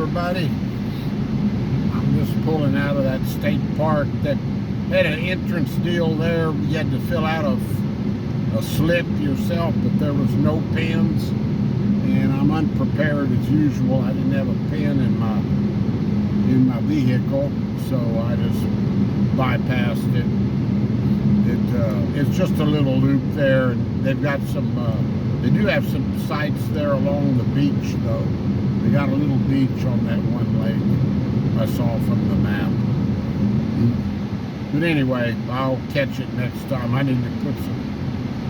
everybody. I'm just pulling out of that state park that had an entrance deal there. You had to fill out a slip yourself, but there was no pins, and I'm unprepared as usual. I didn't have a pin in my vehicle, so I just bypassed it. It's just a little loop there, and they've got some. They do have some sites there along the beach, though. They got a little beach on that one lake I saw from the map. But anyway, I'll catch it next time. I need to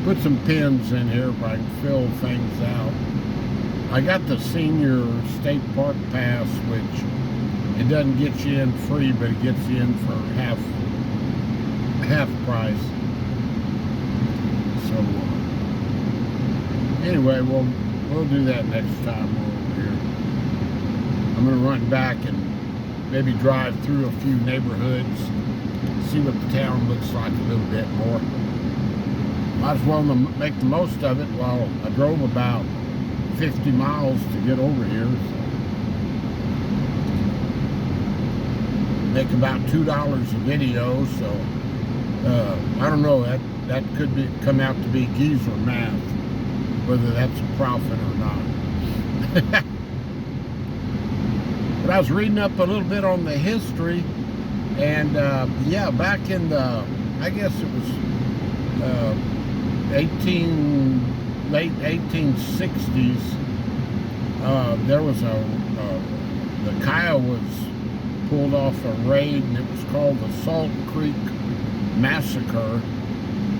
put some pins in here if I can fill things out. I got the senior state park pass, which it doesn't get you in free, but it gets you in for half price. So anyway, we'll do that next time we're over here. I'm gonna run back and maybe drive through a few neighborhoods, see what the town looks like a little bit more. Might as well make the most of it while I drove about 50 miles to get over here. So make about $2 a video, so I don't know, that could come out to be geezer math, whether that's a profit or not. But I was reading up a little bit on the history, and yeah, back in the, I guess it was late 1860s, there was the Kiowas pulled off a raid, and it was called the Salt Creek Massacre,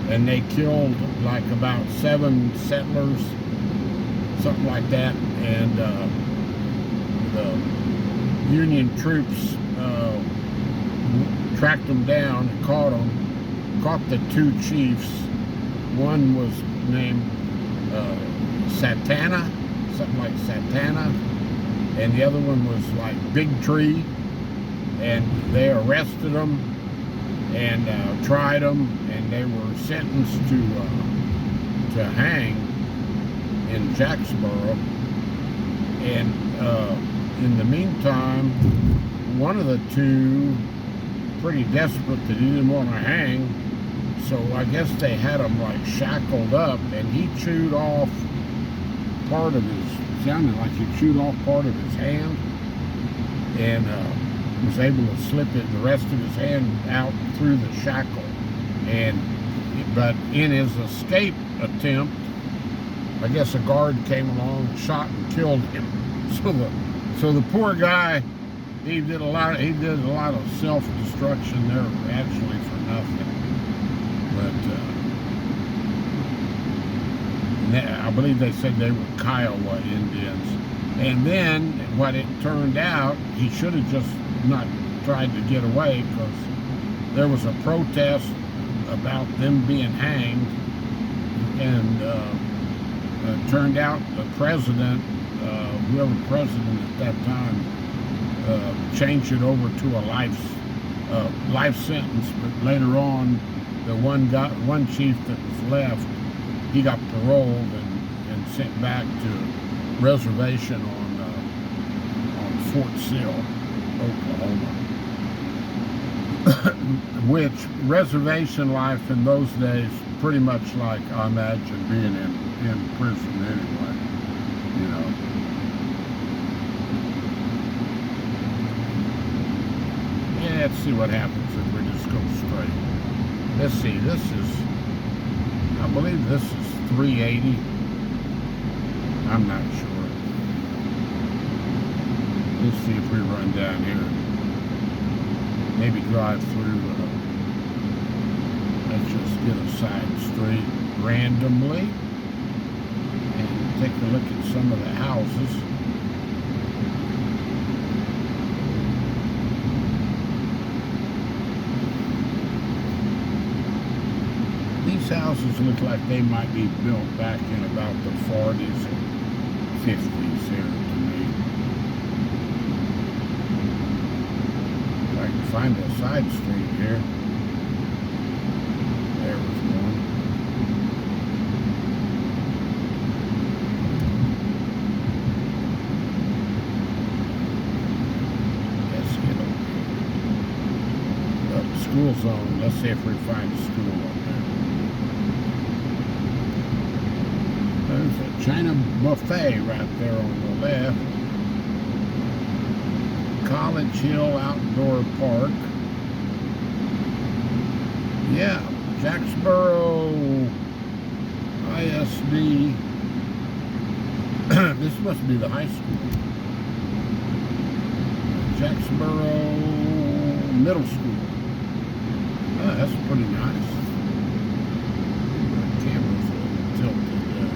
and they killed like about 7 settlers, something like that, and the Union troops tracked them down and caught the 2 chiefs. One was named Satana, something like Satana, and the other one was like Big Tree, and they arrested them and tried them, and they were sentenced to hang in Jacksboro. And in the meantime, one of the 2, pretty desperate that he didn't want to hang, so I guess they had him like shackled up, and he chewed off part of his, sounded like he chewed off part of his hand, and was able to slip the rest of his hand out through the shackle. But in his escape attempt, I guess a guard came along and shot and killed him. So the poor guy, he did a lot of self-destruction there, actually, for nothing. But I believe they said they were Kiowa Indians. And then what it turned out, he should have just not tried to get away, because there was a protest about them being hanged, and it turned out the president, whoever president at that time, changed it over to a life sentence. But later on, the one chief that was left, he got paroled and sent back to reservation on Fort Sill, Oklahoma. Which reservation life in those days, pretty much like I imagine being in prison anyway, you know. Yeah, let's see what happens if we just go straight. Let's see, this is, I believe this is 380. I'm not sure. Let's see if we run down here. Maybe drive through, let's just get a side street randomly and take a look at some of the houses. These houses look like they might be built back in about the 40s and 50s here to me. I can find a side street here. There was one. school zone. Let's see if we find a school up there. There's a China buffet right there on the left. College Hill Outdoor Park. Yeah, Jacksboro ISD. This must be the high school. Jacksboro Middle School. Oh, that's pretty nice. My camera's a little tilted there.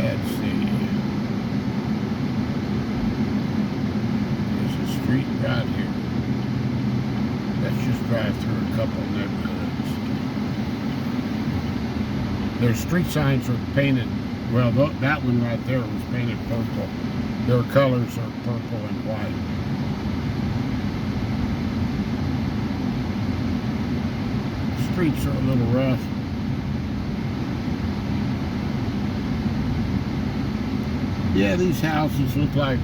Let's see. There's a street right here. Let's just drive through a couple neighborhoods. Their street signs are painted. Well, that one right there was painted purple. Their colors are purple and white. Streets are a little rough. Yeah, these houses look like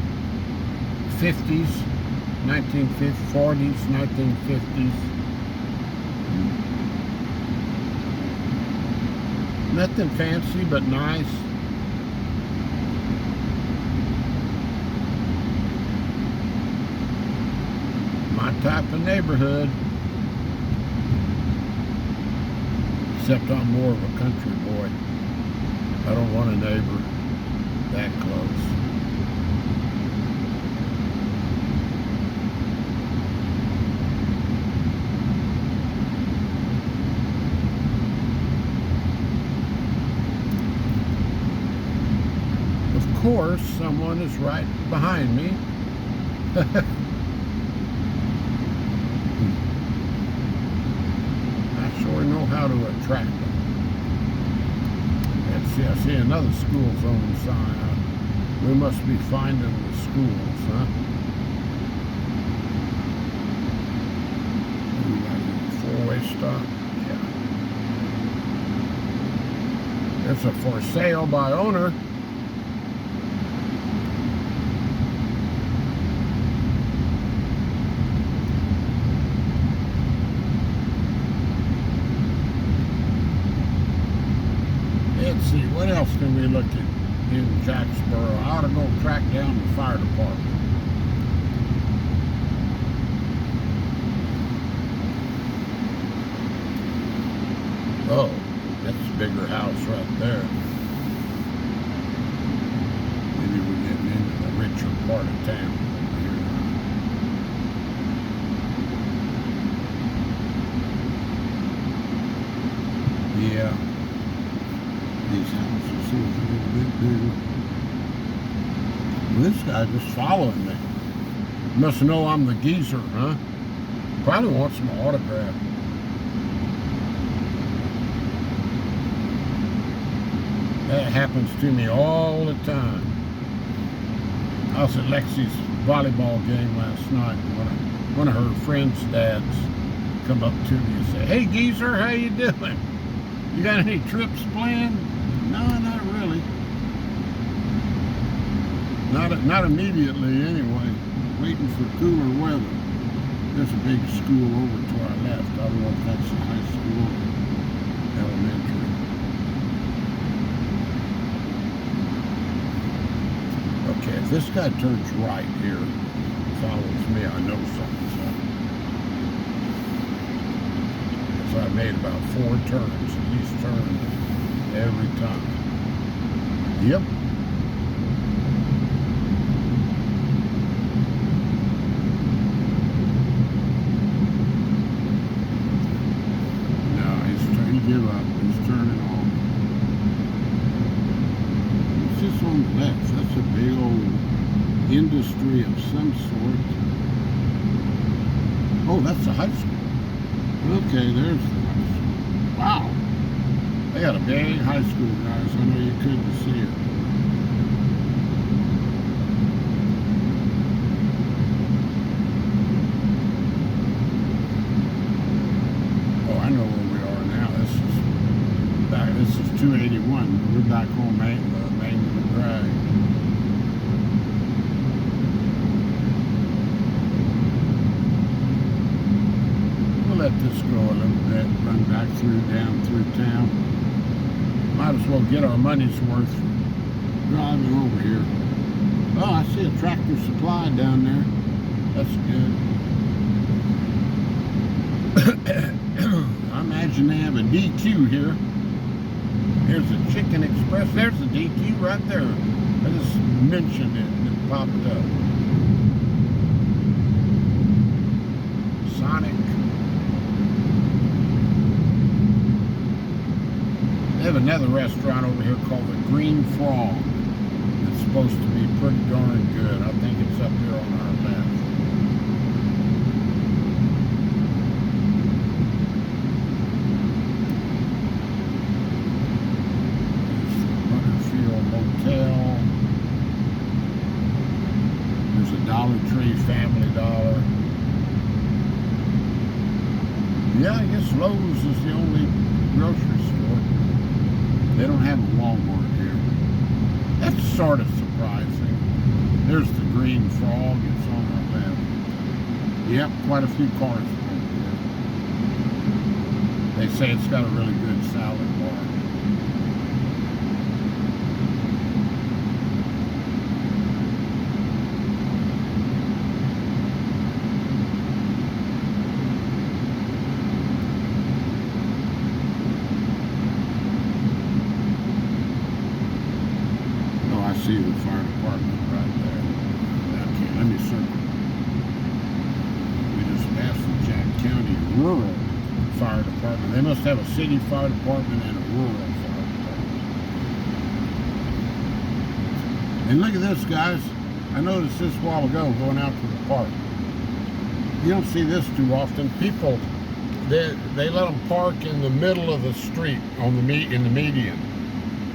50s, 1950s, 40s, 1950s. Nothing fancy, but nice. My type of neighborhood. Except I'm more of a country boy. I don't want a neighbor that close. Of course, someone is right behind me. I sure know how to attract them. Let's see, I see another school zone sign. We must be finding the schools, huh? Four-way stop. Yeah. It's a for sale by owner. Let's see, what else can we look at in Jacksboro? I ought to go track down the fire department. Oh, that's a bigger house right there. Maybe we're getting into the richer part of town over here. Yeah. These houses seem a little bit bigger. Well, this guy just following me. Must know I'm the geezer, huh? Probably wants my autograph. That happens to me all the time. I was at Lexi's volleyball game last night. One of her friend's dads come up to me and say, "Hey, geezer, how you doing? You got any trips planned?" No, not really. Not immediately, anyway. Waiting for cooler weather. There's a big school over to our left. I don't know if that's a high school or elementary. Okay, if this guy turns right here, follows me, I know something's up. So I made about 4 turns, and he's turned every time. Yep. No, he gave up. He's turning off. It's just on the left. That's a big old industry of some sort. Oh, that's the high school. Okay, there's the high school. Wow. They got a big high school, guys. I know you couldn't see it. Oh, I know where we are now. This is 281. We're back on Main Drive. Let's go a little bit, run back down through town. Might as well get our money's worth driving over here. Oh, I see a Tractor Supply down there. That's good. I imagine they have a DQ here. Here's a Chicken Express. There's a DQ right there. I just mentioned it and it popped up. Sonic. They have another restaurant over here called the Green Frog. It's supposed to be pretty darn good. I think it's up here on our left. Motel. There's a Dollar Tree, Family Dollar. Yeah, I guess Lowe's is the only grocery store. They don't have a Walmart here. That's sort of surprising. There's the Green Frog. It's on our left. Yep, quite a few cars over here. They say it's got a really good salad bar. See the fire department right there. Okay, let me circle. We just passed the Jack County Rural Fire Department. They must have a city fire department and a rural fire department. And look at this, guys. I noticed this a while ago going out to the park. You don't see this too often. People, they let them park in the middle of the street on the in the median.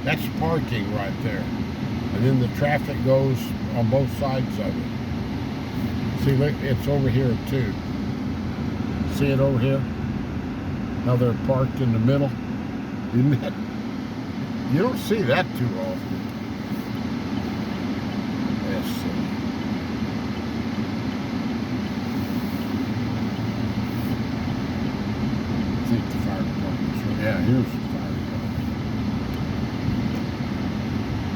That's parking right there. And then the traffic goes on both sides of it. See, look, it's over here too. See it over here? How they're parked in the middle? Isn't that? You don't see that too often. Let's see. I think the fire department's right. Yeah, here's the fire department.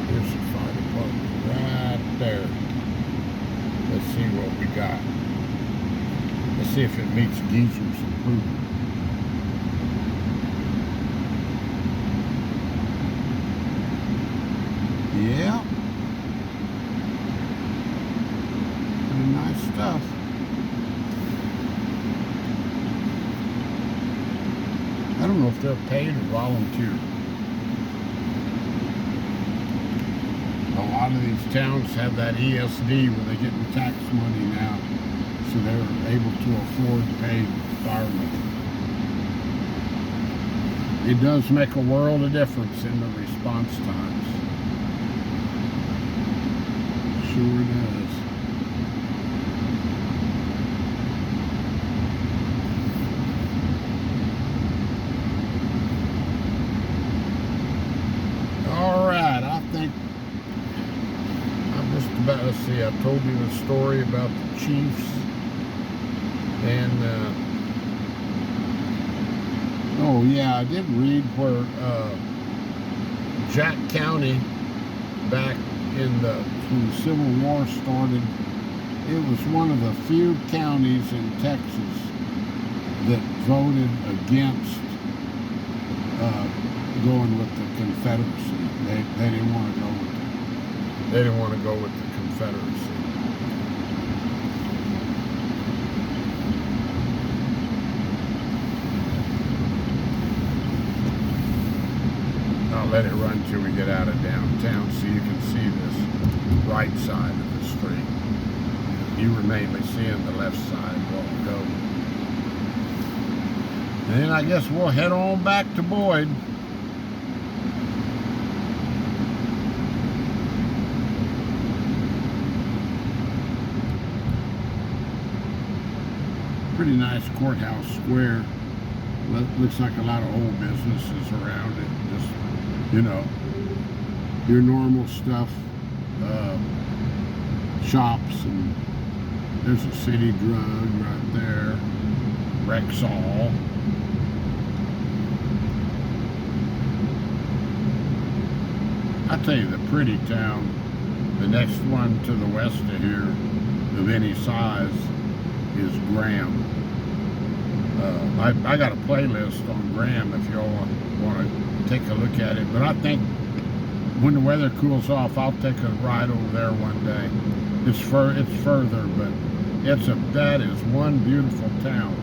Here's the fire department right there. Let's see what we got. Let's see if it meets Geezer's approval. Yeah. Pretty nice stuff. I don't know if they're paid or volunteer. A lot of these towns have that ESD where they're getting tax money now, so they're able to afford to pay firemen. It does make a world of difference in the response times. Sure does. All right, I think I'm just about to see. I told you the story about the Chiefs and oh yeah, I did read where Jack County back in when the Civil War started, it was one of the few counties in Texas that voted against going with the Confederacy. They didn't want to go with it. They didn't want to go with the Confederacy. I'll let it run till we get out of downtown so you can see this right side of the street. You were mainly seeing the left side while we go. And then I guess we'll head on back to Boyd. Pretty nice courthouse square. Looks like a lot of old businesses around it. Just, you know, your normal stuff, shops, and there's a City Drug right there, Rexall. I tell you, the pretty town, the next one to the west of here, of any size, is Graham. I got a playlist on Graham if y'all want to take a look at it. But I think when the weather cools off, I'll take a ride over there one day. It's further, but that is one beautiful town.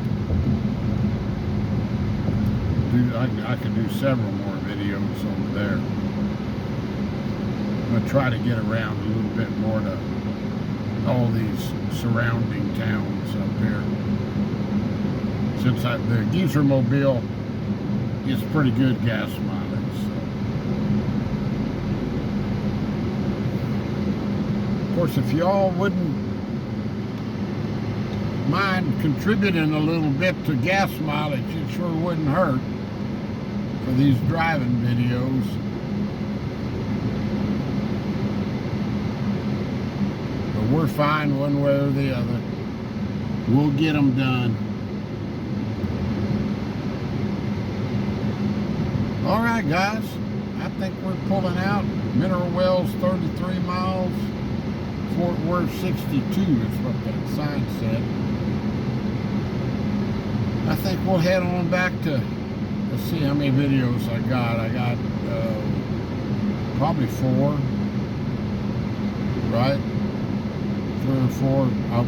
I could do several more videos over there. I'm gonna try to get around a little bit more to all these surrounding towns up here. Since the Geezer Mobile is pretty good gas mileage. So. Of course, if y'all wouldn't mind contributing a little bit to gas mileage, it sure wouldn't hurt for these driving videos. But we're fine one way or the other. We'll get them done. All right, guys. I think we're pulling out. Mineral Wells 33 miles. Fort Worth 62 is what that sign said. I think we'll head on back to, let's see how many videos I got. I got probably 4, right? 3 or 4,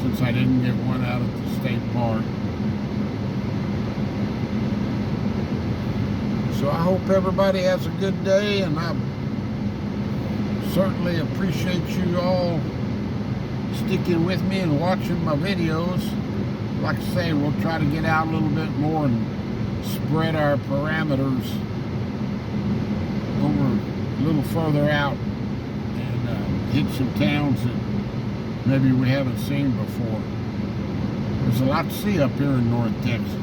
since I didn't get one out at the state park. So I hope everybody has a good day, and I certainly appreciate you all sticking with me and watching my videos. Like I say, we'll try to get out a little bit more and spread our parameters over a little further out and hit some towns that maybe we haven't seen before. There's a lot to see up here in North Texas.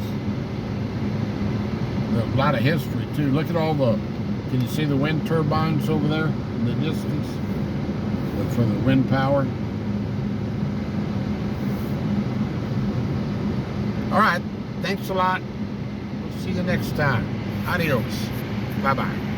A lot of history too. Look at all can you see the wind turbines over there in the distance? For the wind power. All right, thanks a lot. We'll see you next time. Adios. Bye-bye.